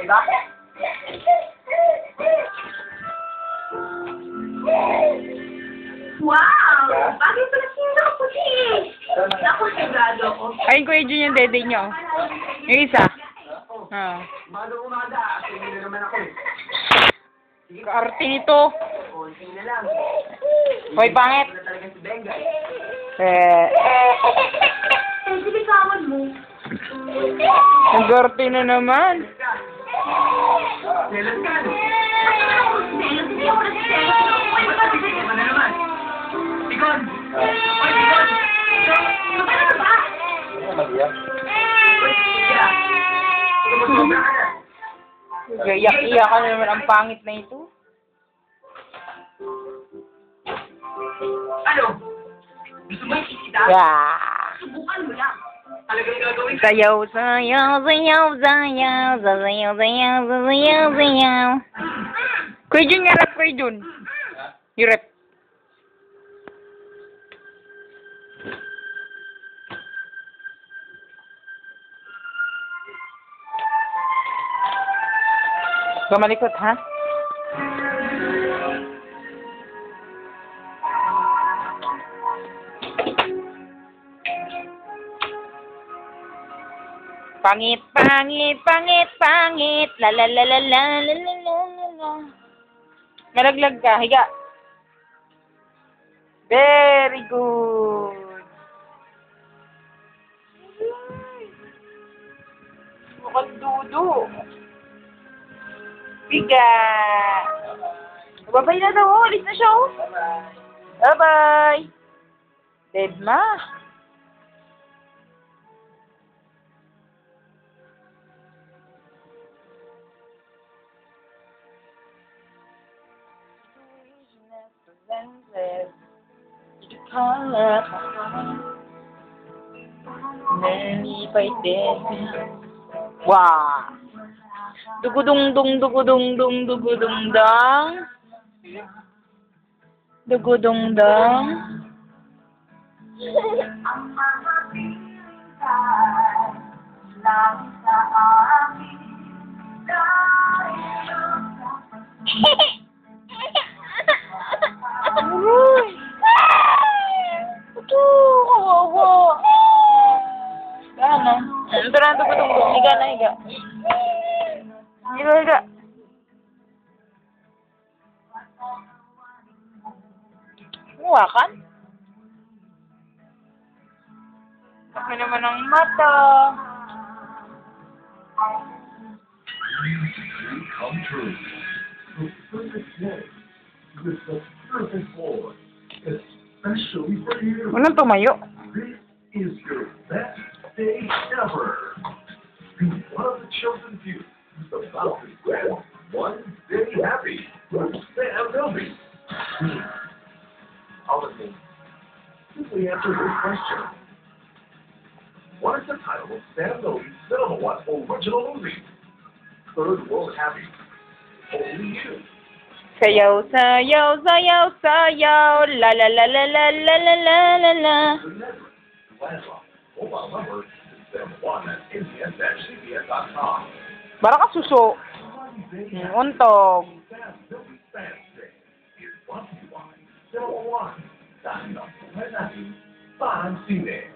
ba? Wow! Bakit pala sino ako puti? Ako, sigurado ako. Ayun, Kuya Jun yung dede nyo. Yung isa. Ah. Umaga. Kasi hindi na naman ako eh. Kaarte nito. Konti na lang. Hoy, pangit. Hindi na talaga si Benga eh. Sige, kawan mo. Ang kaarte na naman. Kailan ka no? Hindi ako nag-sell. Ano na naman? Bigon! Oy, Bigon! Ano ba? Oy, Kira! Sumusobra ka na. Iyak-iyak ka na naman ang pangit na ito. Ano? Gusto mo ikikita? Yeah. Subukan mo lang. Talagang gagawin ka? Sayaw, sayaw, sayaw, sayaw, sayaw, sayaw, sayaw, sayaw. Kuya Jun nga rap, Kuya Jun. Yung rap. Kamalikot, ha? Pangit, pangit, pangit, pangit. La la la la la la la la la. Nalaglag ka, higa. Very good. Mukhang dudo. Higa. Babay na daw, alis na siya, oh. Bye-bye. Dead ma. Wah. Dugudung dung dugudung dung dugudung dang. Dugudung dang. Ang mga pinintay lang sa akin dahil Uy! Ito, kawawa. Gana. Ito na, dugudung dang. Higa na, higa. Higa, higa. Hawakan. Laki naman ang mata. Come true. The perfect day with the perfect boy, especially for you. Walang tumayo. This is your best day ever. Be one of the chosen few who's about to grab one day happy with Sam Milby. All of me. Simply answer this question. What is the title of Sam Milby's Cinema One original movie? Third World Happy. Only you. Sayaw, sayaw, sayaw, sayaw. La la la la la la la la la la. Remember, landline, mobile number is Sam1@NBS-CBS.com. Bara ka suso. Untog. Sam Milby's Fans Day is brought to you by Cinema One. Dahil ang buhay natin, parang sine.